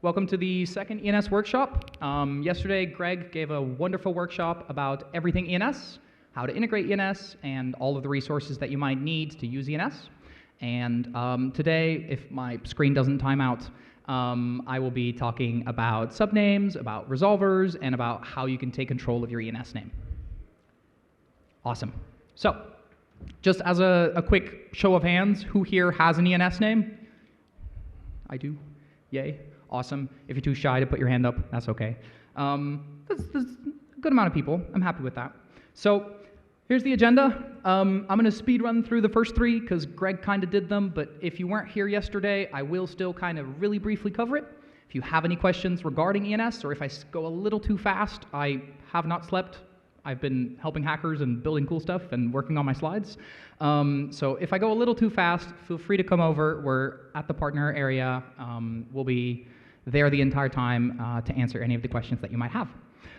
Welcome to the second ENS workshop. Yesterday, Greg gave a wonderful workshop about everything ENS, how to integrate ENS, and all of the resources that you might need to use ENS. And today, if my screen doesn't time out, I will be talking about subnames, about resolvers, and about how you can take control of your ENS name. Awesome. So, just as a quick show of hands, who here has an ENS name? I do. Yay. Awesome. If you're too shy to put your hand up, that's okay. There's a good amount of people. I'm happy with that. So here's the agenda. I'm going to speed run through the first three because Greg kind of did them, but if you weren't here yesterday, I will still kind of really briefly cover it. If you have any questions regarding ENS, or if I go a little too fast, I have not slept. I've been helping hackers and building cool stuff and working on my slides. So if I go a little too fast, feel free to come over. We're at the partner area. We'll be there the entire time to answer any of the questions that you might have.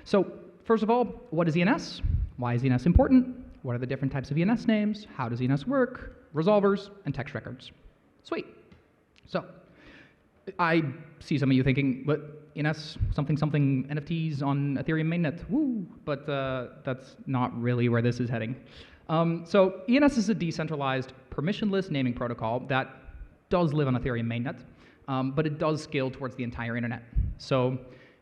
So first of all, what is ENS? Why is ENS important? What are the different types of ENS names? How does ENS work? Resolvers and text records. Sweet. So I see some of you thinking, but ENS, something, NFTs on Ethereum mainnet, woo, but that's not really where this is heading. So ENS is a decentralized, permissionless naming protocol that does live on Ethereum mainnet, but it does scale towards the entire internet. So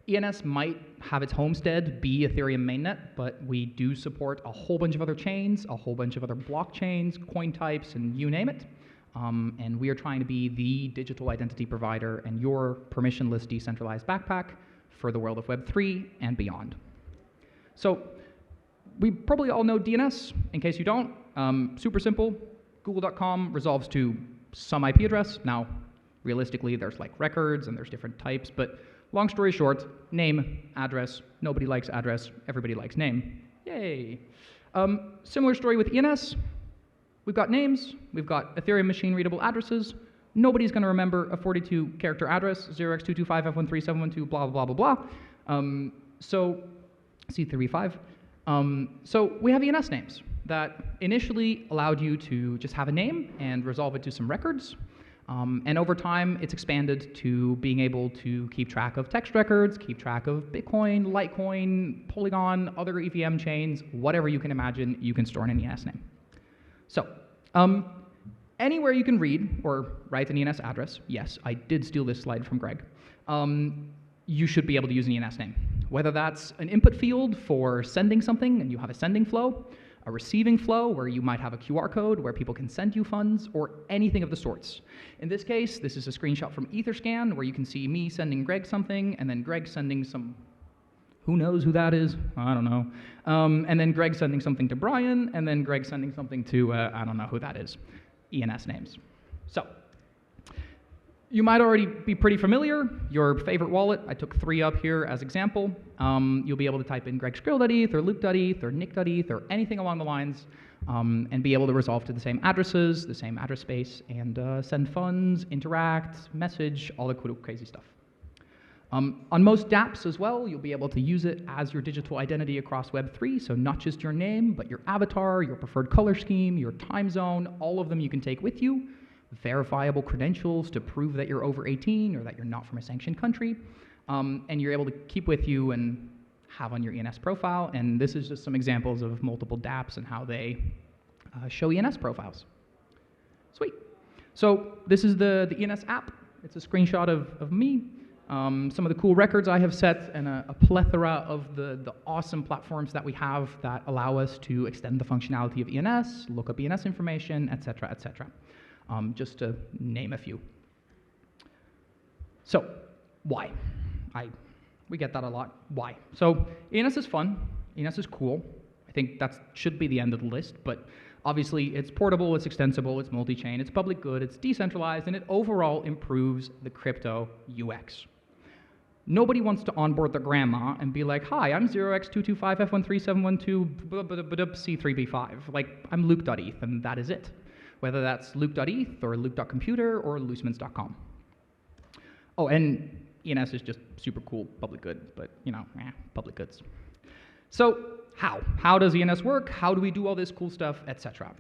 ENS might have its homestead be Ethereum mainnet, but we do support a whole bunch of other chains, a whole bunch of other blockchains, coin types, and you name it. And we are trying to be the digital identity provider and your permissionless decentralized backpack for the world of Web3 and beyond. So we probably all know DNS. In case you don't, super simple. Google.com resolves to some IP address. Now, realistically, there's like records and there's different types, but long story short, name, address. Nobody likes address. Everybody likes name. Yay. Similar story with ENS. We've got names, we've got Ethereum machine-readable addresses. Nobody's going to remember a 42-character address, 0x225f13712, blah, blah, blah, blah, blah. So, C3v5. So we have ENS names that initially allowed you to just have a name and resolve it to some records. And over time, it's expanded to being able to keep track of text records, keep track of Bitcoin, Litecoin, Polygon, other EVM chains, whatever you can imagine, you can store in an ENS name. So, anywhere you can read or write an ENS address, yes, I did steal this slide from Greg, you should be able to use an ENS name. Whether that's an input field for sending something and you have a sending flow, a receiving flow where you might have a QR code where people can send you funds, or anything of the sorts. In this case, this is a screenshot from Etherscan where you can see me sending Greg something and then Greg sending some, who knows who that is? I don't know. And then Greg sending something to Brian, and then Greg sending something to, I don't know who that is. ENS names. So, you might already be pretty familiar. Your favorite wallet, I took 3 up here as example. You'll be able to type in gregskrill.eth or luke.eth or nick.eth or anything along the lines and be able to resolve to the same addresses, the same address space, and send funds, interact, message, all the cool, crazy stuff. On most dApps as well, you'll be able to use it as your digital identity across Web3, so not just your name, but your avatar, your preferred color scheme, your time zone, all of them you can take with you, verifiable credentials to prove that you're over 18 or that you're not from a sanctioned country, and you're able to keep with you and have on your ENS profile, and this is just some examples of multiple dApps and how they show ENS profiles. Sweet. So this is the ENS app. It's a screenshot of me. Some of the cool records I have set, and a plethora of the awesome platforms that we have that allow us to extend the functionality of ENS, look up ENS information, etc., etc. Just to name a few. So, why? We get that a lot. Why? So, ENS is fun. ENS is cool. I think that should be the end of the list, but obviously it's portable, it's extensible, it's multi-chain, it's public good, it's decentralized, and it overall improves the crypto UX. Nobody wants to onboard their grandma and be like, hi, I'm 0x225f13712 C3b5. Like, I'm luke.eth, and that is it. Whether that's luke.eth or luke.computer or loosemans.com. Oh, and ENS is just super cool, public good, but, you know, public goods. So, how? How does ENS work? How do we do all this cool stuff, etc.?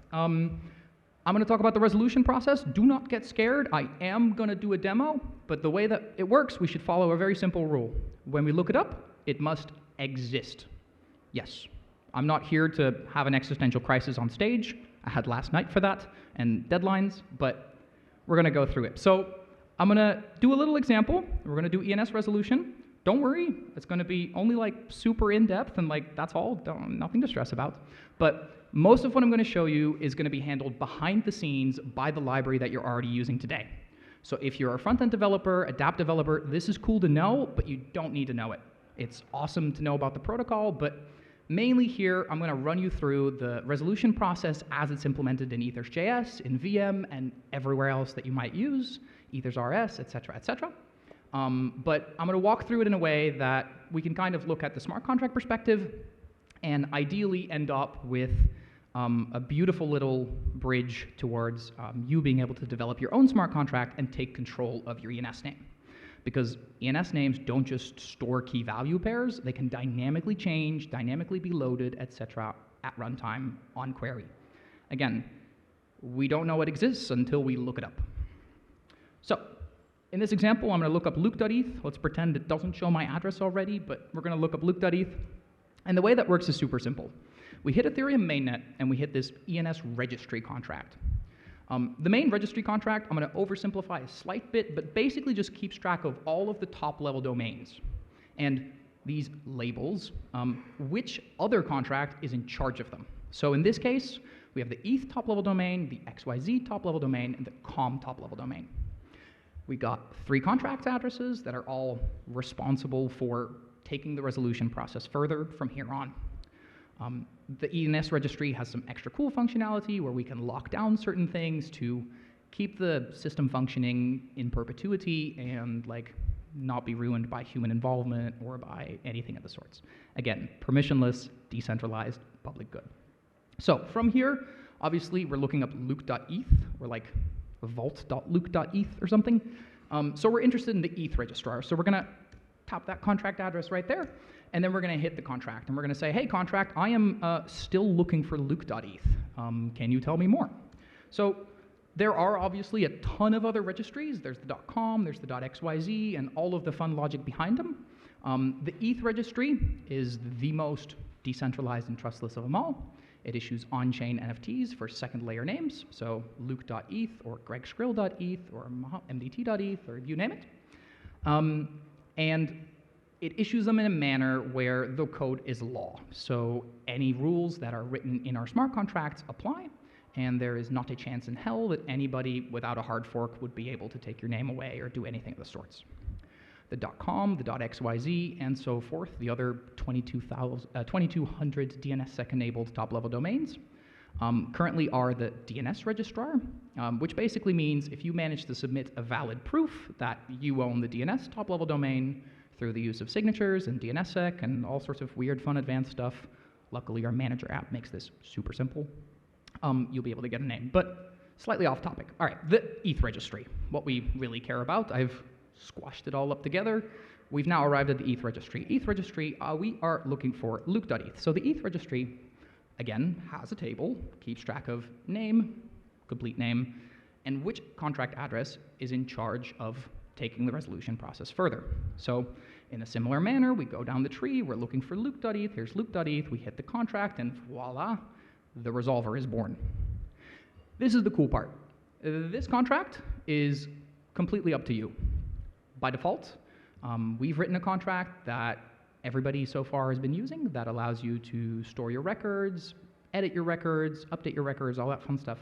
I'm going to talk about the resolution process. Do not get scared. I am going to do a demo, but the way that it works, we should follow a very simple rule. When we look it up, it must exist. Yes, I'm not here to have an existential crisis on stage. I had last night for that and deadlines, but we're going to go through it. So I'm going to do a little example. We're going to do ENS resolution. Don't worry, it's going to be only like super in-depth and like that's all, nothing to stress about. But most of what I'm going to show you is going to be handled behind the scenes by the library that you're already using today. So if you're a front-end developer, a dApp developer, this is cool to know, but you don't need to know it. It's awesome to know about the protocol, but mainly here, I'm going to run you through the resolution process as it's implemented in ethers.js, in VM, and everywhere else that you might use, ethers.rs, et cetera, et cetera. But I'm going to walk through it in a way that we can kind of look at the smart contract perspective and ideally end up with a beautiful little bridge towards you being able to develop your own smart contract and take control of your ENS name. Because ENS names don't just store key value pairs, they can dynamically change, dynamically be loaded, etc. at runtime on query. Again, we don't know it exists until we look it up. So, in this example, I'm going to look up luke.eth. Let's pretend it doesn't show my address already, but we're going to look up luke.eth. And the way that works is super simple. We hit Ethereum mainnet, and we hit this ENS registry contract. The main registry contract, I'm going to oversimplify a slight bit, but basically just keeps track of all of the top-level domains. And these labels, which other contract is in charge of them. So in this case, we have the ETH top-level domain, the XYZ top-level domain, and the COM top-level domain. We got 3 contract addresses that are all responsible for taking the resolution process further from here on. The ENS registry has some extra cool functionality where we can lock down certain things to keep the system functioning in perpetuity and like not be ruined by human involvement or by anything of the sorts. Again, permissionless, decentralized, public good. So from here, obviously we're looking up luke.eth or like vault.luke.eth or something. So we're interested in the ETH registrar. So we're going to tap that contract address right there. And then we're going to hit the contract, and we're going to say, hey, contract, I am still looking for luke.eth. Can you tell me more? So there are obviously a ton of other registries. There's the .com, there's the .xyz, and all of the fun logic behind them. The ETH registry is the most decentralized and trustless of them all. It issues on-chain NFTs for second-layer names, so luke.eth or gregskrill.eth or mdt.eth or you name it. And it issues them in a manner where the code is law. So any rules that are written in our smart contracts apply, and there is not a chance in hell that anybody without a hard fork would be able to take your name away or do anything of the sorts. The .com, the .xyz, and so forth, the other 2,200 DNSSEC-enabled top-level domains, currently are the DNS registrar, which basically means if you manage to submit a valid proof that you own the DNS top-level domain, through the use of signatures and DNSSEC and all sorts of weird, fun, advanced stuff. Luckily, our manager app makes this super simple. You'll be able to get a name, but slightly off topic. All right, the ETH registry, what we really care about. I've squashed it all up together. We've now arrived at the ETH registry. ETH registry, we are looking for luke.eth. So the ETH registry, again, has a table, keeps track of name, complete name, and which contract address is in charge of taking the resolution process further. So in a similar manner, we go down the tree, we're looking for luke.eth, here's luke.eth, we hit the contract, and voila, the resolver is born. This is the cool part. This contract is completely up to you. By default, we've written a contract that everybody so far has been using that allows you to store your records, edit your records, update your records, all that fun stuff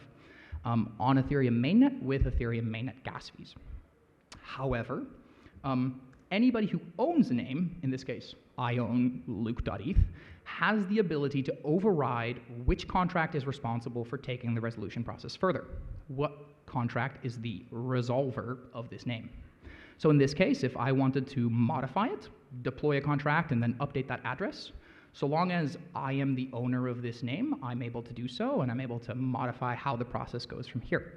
on Ethereum mainnet with Ethereum mainnet gas fees. However, anybody who owns a name, in this case, I own luke.eth, has the ability to override which contract is responsible for taking the resolution process further. What contract is the resolver of this name? So in this case, if I wanted to modify it, deploy a contract, and then update that address, so long as I am the owner of this name, I'm able to do so, and I'm able to modify how the process goes from here.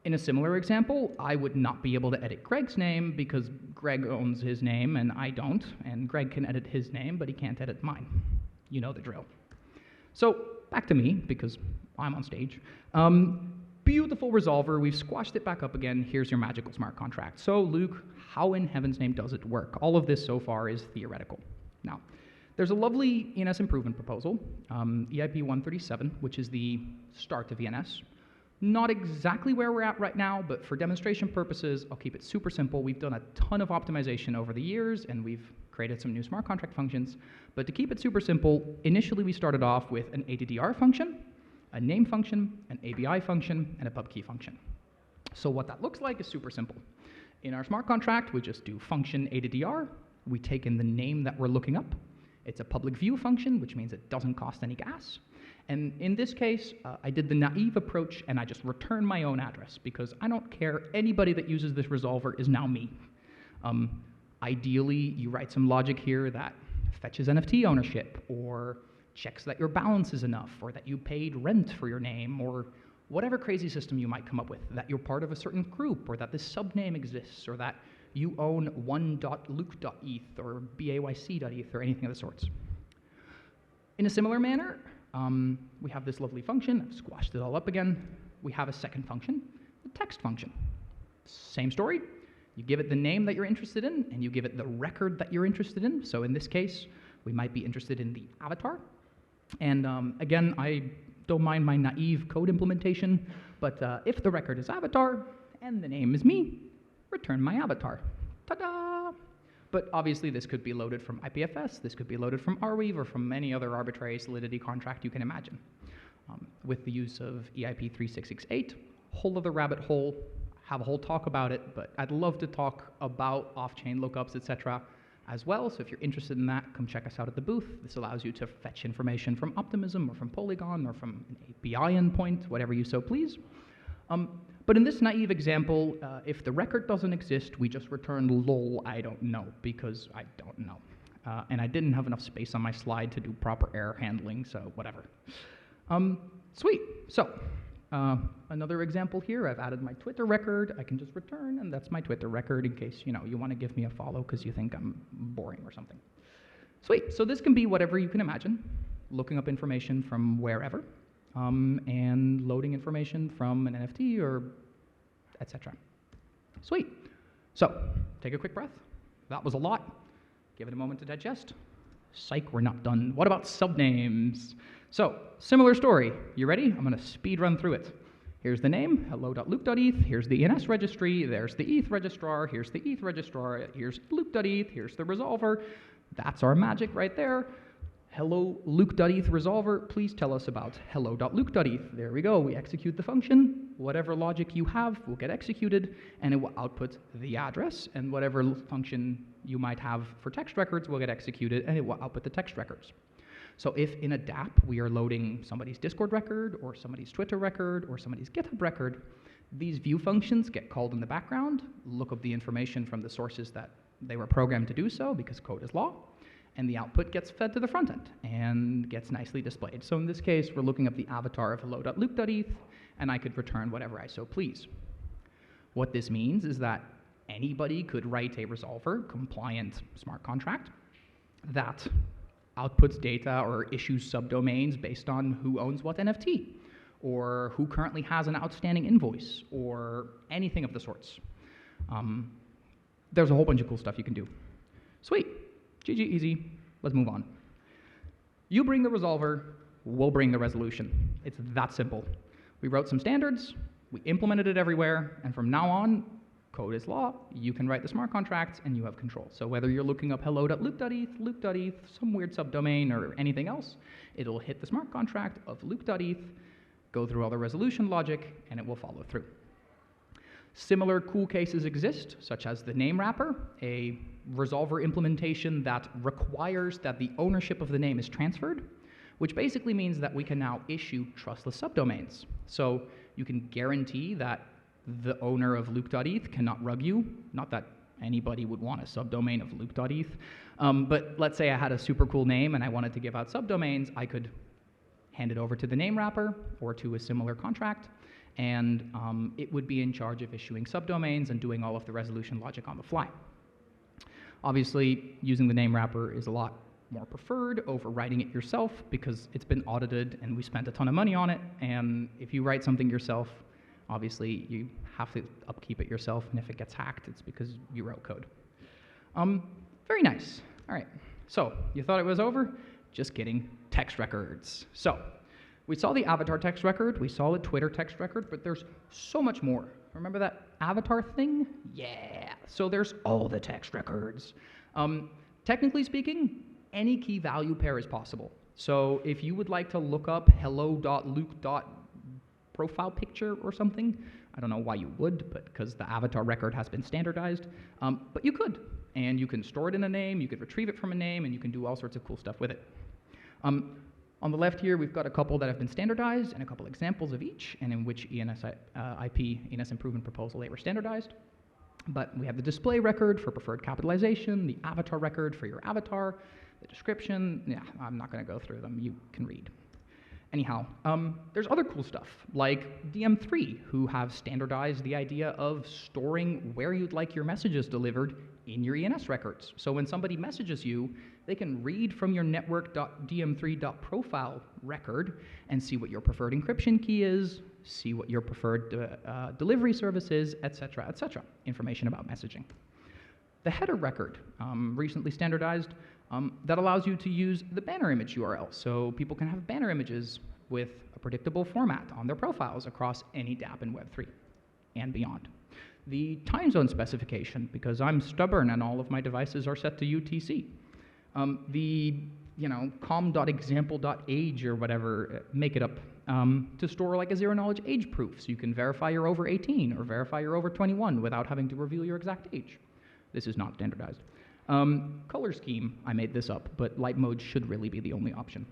In a similar example, I would not be able to edit Greg's name because Greg owns his name and I don't, and Greg can edit his name, but he can't edit mine. You know the drill. So back to me, because I'm on stage. Beautiful resolver, we've squashed it back up again. Here's your magical smart contract. So Luke, how in heaven's name does it work? All of this so far is theoretical. Now, there's a lovely ENS improvement proposal, EIP 137, which is the start of ENS. Not exactly where we're at right now, but for demonstration purposes, I'll keep it super simple. We've done a ton of optimization over the years, and we've created some new smart contract functions. But to keep it super simple, initially we started off with an ADDR function, a name function, an ABI function, and a pub key function. So what that looks like is super simple. In our smart contract, we just do function ADDR. We take in the name that we're looking up. It's a public view function, which means it doesn't cost any gas. And in this case, I did the naive approach, and I just returned my own address, because I don't care. Anybody that uses this resolver is now me. Ideally, you write some logic here that fetches NFT ownership, or checks that your balance is enough, or that you paid rent for your name, or whatever crazy system you might come up with, that you're part of a certain group, or that this subname exists, or that you own 1.luke.eth or bayc.eth or anything of the sorts. In a similar manner, we have this lovely function. I've squashed it all up again. We have a second function, the text function. Same story. You give it the name that you're interested in, and you give it the record that you're interested in. So in this case, we might be interested in the avatar. And again, I don't mind my naive code implementation, but if the record is avatar and the name is me, return my avatar. Ta-da! But obviously this could be loaded from IPFS, this could be loaded from Arweave, or from any other arbitrary solidity contract you can imagine. With the use of EIP 3668, whole other rabbit hole, have a whole talk about it, but I'd love to talk about off-chain lookups, etc. as well, so if you're interested in that, come check us out at the booth. This allows you to fetch information from Optimism, or from Polygon, or from an API endpoint, whatever you so please. But in this naive example, if the record doesn't exist, we just return lol, I don't know, because I don't know. And I didn't have enough space on my slide to do proper error handling, so whatever. Sweet, so another example here, I've added my Twitter record. I can just return, and that's my Twitter record in case you want to give me a follow because you think I'm boring or something. Sweet, so this can be whatever you can imagine, looking up information from wherever, and loading information from an NFT or etc. Sweet. So, take a quick breath. That was a lot. Give it a moment to digest. Psych, we're not done. What about subnames? So, similar story. You ready? I'm going to speed run through it. Here's the name, hello.luke.eth. Here's the ENS registry. There's the ETH registrar. Here's the ETH registrar. Here's luke.eth. Here's the resolver. That's our magic right there. Hello luke.eth resolver, please tell us about hello.luke.eth. There we go, we execute the function. Whatever logic you have will get executed, and it will output the address, and whatever function you might have for text records will get executed, and it will output the text records. So if in a dApp we are loading somebody's Discord record, or somebody's Twitter record, or somebody's GitHub record, these view functions get called in the background, look up the information from the sources that they were programmed to do so, because code is law, and the output gets fed to the front end and gets nicely displayed. So in this case, we're looking up the avatar of hello.luke.eth, and I could return whatever I so please. What this means is that anybody could write a resolver compliant smart contract that outputs data or issues subdomains based on who owns what NFT, or who currently has an outstanding invoice, or anything of the sorts. There's a whole bunch of cool stuff you can do. Sweet. GG, easy. Let's move on. You bring the resolver, we'll bring the resolution. It's that simple. We wrote some standards, we implemented it everywhere, and from now on, code is law. You can write the smart contracts, and you have control. So whether you're looking up hello.luke.eth, luke.eth, some weird subdomain, or anything else, it'll hit the smart contract of luke.eth, go through all the resolution logic, and it will follow through. Similar cool cases exist, such as the name wrapper, a resolver implementation that requires that the ownership of the name is transferred, which basically means that we can now issue trustless subdomains. So you can guarantee that the owner of luke.eth cannot rug you. Not that anybody would want a subdomain of luke.eth, but let's say I had a super cool name and I wanted to give out subdomains, I could hand it over to the name wrapper or to a similar contract, and it would be in charge of issuing subdomains and doing all of the resolution logic on the fly. Obviously, using the name wrapper is a lot more preferred over writing it yourself because it's been audited and we spent a ton of money on it. And if you write something yourself, obviously you have to upkeep it yourself. And if it gets hacked, it's because you wrote code. Very nice. All right. So you thought it was over? Just kidding. Text records. So we saw the avatar text record. We saw the Twitter text record, but there's so much more. Remember that avatar thing? Yeah. So there's all the text records. Technically speaking, any key value pair is possible. So if you would like to look up hello.luke.profile picture or something, I don't know why you would, but because the avatar record has been standardized, but you could. And you can store it in a name, you could retrieve it from a name, and you can do all sorts of cool stuff with it. On the left here, we've got a couple that have been standardized and a couple examples of each, and in which ENS improvement proposal they were standardized. But we have the display record for preferred capitalization, the avatar record for your avatar, the description. Yeah, I'm not going to go through them. You can read. Anyhow, there's other cool stuff, like DM3, who have standardized the idea of storing where you'd like your messages delivered in your ENS records. So when somebody messages you, they can read from your network.dm3.profile record and see what your preferred encryption key is, see what your preferred delivery service is, etc., etc. Information about messaging. The header record, recently standardized, that allows you to use the banner image URL. So people can have banner images with a predictable format on their profiles across any dApp in Web3 and beyond. The time zone specification, because I'm stubborn and all of my devices are set to UTC. The com.example.age or whatever, make it up, to store like a zero-knowledge age proof, so you can verify you're over 18 or verify you're over 21 without having to reveal your exact age. This is not standardized. Color scheme, I made this up, but light mode should really be the only option.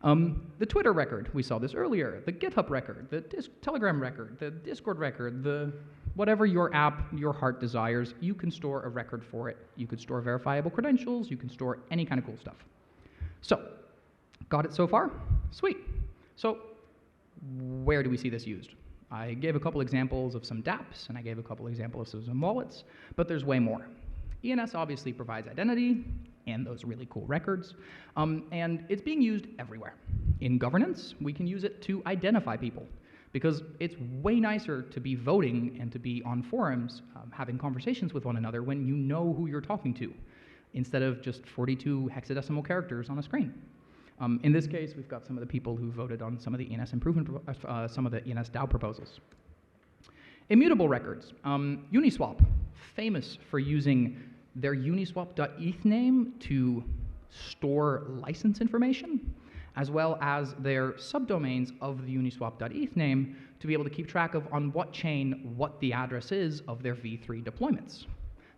The Twitter record, we saw this earlier, the GitHub record, the Telegram record, the Discord record, the whatever your app, your heart desires, you can store a record for it. You could store verifiable credentials, you can store any kind of cool stuff. So, got it so far? Sweet. So, where do we see this used? I gave a couple examples of some dApps, and I gave a couple examples of some wallets, but there's way more. ENS obviously provides identity and those really cool records, and it's being used everywhere. In governance, we can use it to identify people, because it's way nicer to be voting and to be on forums, having conversations with one another when you know who you're talking to, instead of just 42 hexadecimal characters on a screen. In this case, we've got some of the people who voted on some of the ENS improvement, some of the ENS DAO proposals. Immutable records. Uniswap, famous for using their uniswap.eth name to store license information, as well as their subdomains of the uniswap.eth name to be able to keep track of on what chain what the address is of their v3 deployments.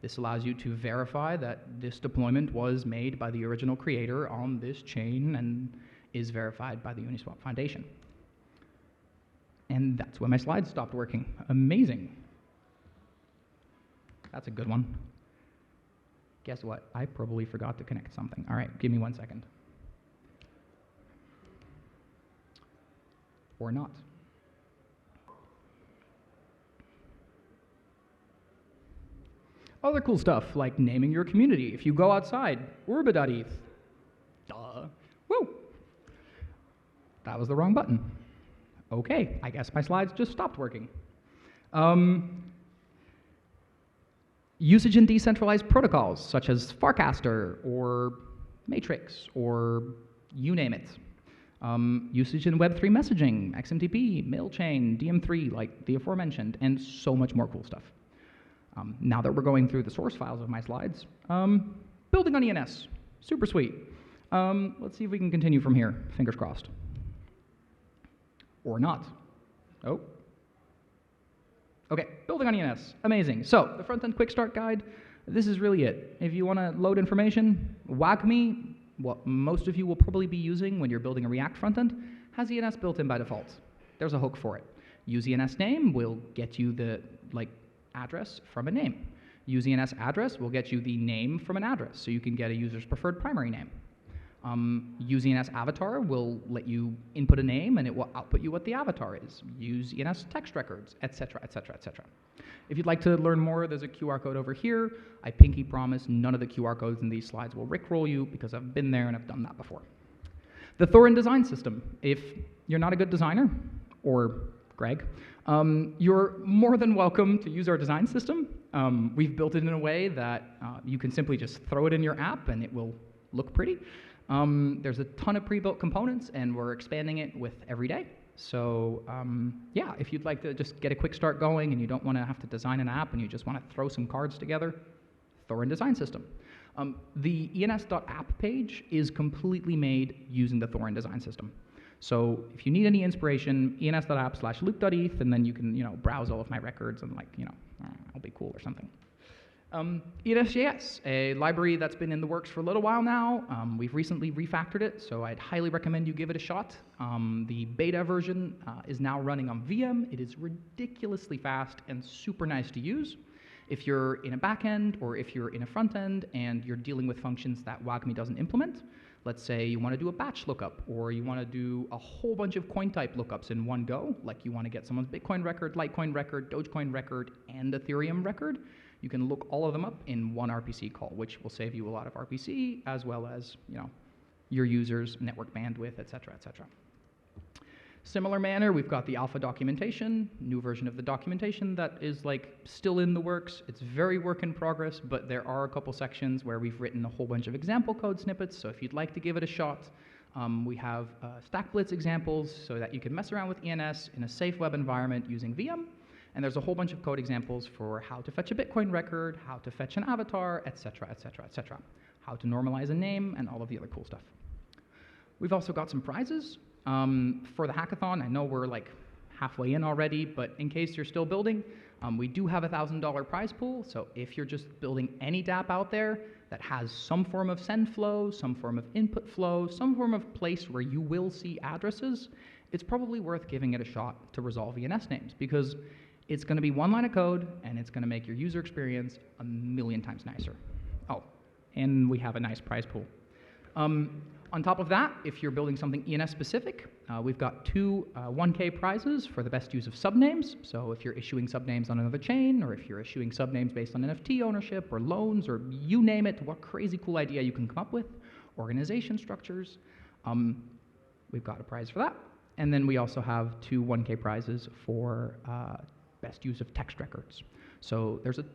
This allows you to verify that this deployment was made by the original creator on this chain and is verified by the Uniswap Foundation. And that's when my slides stopped working. Amazing. That's a good one. Guess what? I probably forgot to connect something. All right, give me 1 second. Or not. Other cool stuff, like naming your community. If you go outside, urbe.eth. Duh. Woo! That was the wrong button. Okay, I guess my slides just stopped working. Usage in decentralized protocols, such as Farcaster or Matrix, or you name it. Usage in Web3 messaging, XMTP, Mailchain, DM3, like the aforementioned, and so much more cool stuff. Now that we're going through the source files of my slides, building on ENS, super sweet. Let's see if we can continue from here, fingers crossed. Or not. Oh. Okay, building on ENS, amazing. So, the front-end quick start guide, this is really it. If you want to load information, WAGME, what most of you will probably be using when you're building a React front-end, has ENS built in by default. There's a hook for it. Use ENS name will get you the address from a name. Use ENS address will get you the name from an address, so you can get a user's preferred primary name. Use ENS avatar will let you input a name and it will output you what the avatar is. Use ENS text records, etc., etc., etc. If you'd like to learn more, there's a QR code over here. I pinky promise none of the QR codes in these slides will rickroll you because I've been there and I've done that before. The Thorin design system. If you're not a good designer, or Greg, you're more than welcome to use our design system. We've built it in a way that you can simply just throw it in your app and it will look pretty. There's a ton of pre-built components and we're expanding it with every day. So yeah, if you'd like to just get a quick start going and you don't want to have to design an app and you just want to throw some cards together, Thorin design system. The ens.app page is completely made using the Thorin design system. So if you need any inspiration, ens.app/loop.eth, and then you can browse all of my records and I'll be cool or something. ENS.js, a library that's been in the works for a little while now. We've recently refactored it, so I'd highly recommend you give it a shot. The beta version is now running on VM. It is ridiculously fast and super nice to use. If you're in a backend or if you're in a front end and you're dealing with functions that WAGMI doesn't implement, let's say you want to do a batch lookup or you want to do a whole bunch of coin type lookups in one go, like you want to get someone's Bitcoin record, Litecoin record, Dogecoin record, and Ethereum record, you can look all of them up in one RPC call, which will save you a lot of RPC as well as your users, network bandwidth, etc., etc. Similar manner, we've got the alpha documentation, new version of the documentation that is still in the works. It's very work in progress, but there are a couple sections where we've written a whole bunch of example code snippets, so if you'd like to give it a shot, we have stack blitz examples so that you can mess around with ENS in a safe web environment using VM, and there's a whole bunch of code examples for how to fetch a Bitcoin record, how to fetch an avatar, etc., etc., etc., how to normalize a name, and all of the other cool stuff. We've also got some prizes. For the hackathon, I know we're halfway in already, but in case you're still building, we do have a $1,000 prize pool, so if you're just building any dApp out there that has some form of send flow, some form of input flow, some form of place where you will see addresses, it's probably worth giving it a shot to resolve ENS names, because it's going to be one line of code, and it's going to make your user experience a million times nicer. Oh, and we have a nice prize pool. On top of that, if you're building something ENS specific, we've got two 1K prizes for the best use of subnames. So if you're issuing subnames on another chain, or if you're issuing subnames based on NFT ownership or loans, or you name it, what crazy cool idea you can come up with, organization structures, we've got a prize for that. And then we also have two 1K prizes for best use of text records. So there's a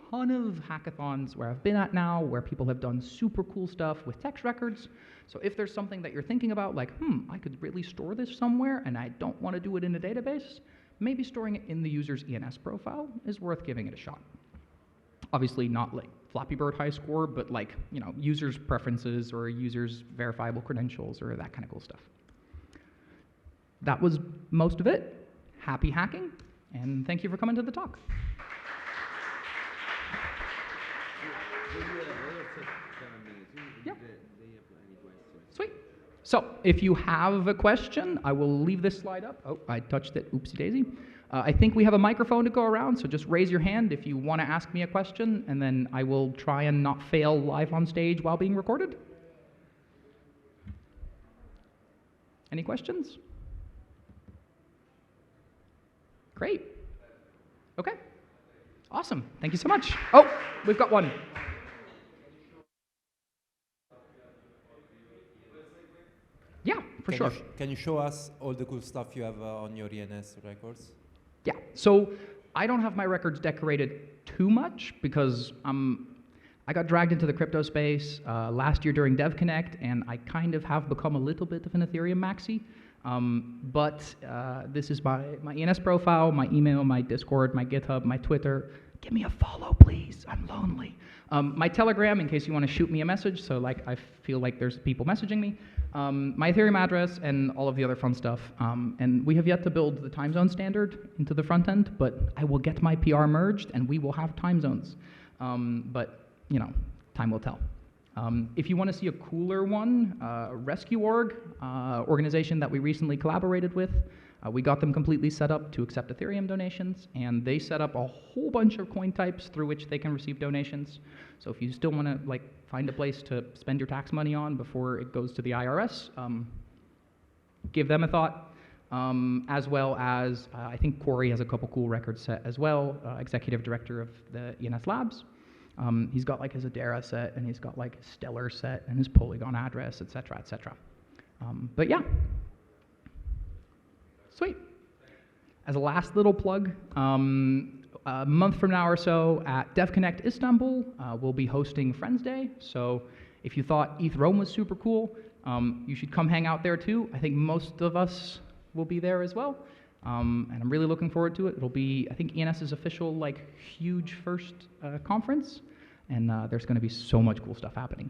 ton of hackathons where I've been at now where people have done super cool stuff with text records. So if there's something that you're thinking about, I could really store this somewhere and I don't want to do it in a database, maybe storing it in the user's ENS profile is worth giving it a shot. Obviously not Flappy Bird high score, but users' preferences or users' verifiable credentials or that kind of cool stuff. That was most of it. Happy hacking, and thank you for coming to the talk. Yeah. Sweet. So if you have a question, I will leave this slide up. Oh, I touched it. Oopsie daisy. I think we have a microphone to go around, so just raise your hand if you want to ask me a question, and then I will try and not fail live on stage while being recorded. Any questions? Great. Okay. Awesome. Thank you so much. Oh, we've got one. Yeah, for sure. Can you show us all the cool stuff you have on your ENS records? Yeah, so I don't have my records decorated too much because I got dragged into the crypto space last year during DevConnect, and I kind of have become a little bit of an Ethereum maxi. But this is my ENS profile, my email, my Discord, my GitHub, my Twitter. Give me a follow, please. I'm lonely. My Telegram, in case you want to shoot me a message, so I feel like there's people messaging me. My Ethereum address and all of the other fun stuff. And we have yet to build the time zone standard into the front end, but I will get my PR merged and we will have time zones. But time will tell. If you want to see a cooler one, Rescue.org, organization that we recently collaborated with, We got them completely set up to accept Ethereum donations, and they set up a whole bunch of coin types through which they can receive donations. So if you still want to like find a place to spend your tax money on before it goes to the IRS, give them a thought. As well as, I think Corey has a couple cool records set as well, executive director of the ENS Labs. He's got like his Adara set, and he's got like his Stellar set, and his Polygon address, et cetera, et cetera. But yeah, sweet. As a last little plug, a month from now or so at DevConnect Istanbul, we'll be hosting Friends Day. So if you thought ETHRome was super cool, you should come hang out there too. I think most of us will be there as well, and I'm really looking forward to it. It'll be, I think, ENS's official, like, huge first conference, and there's going to be so much cool stuff happening.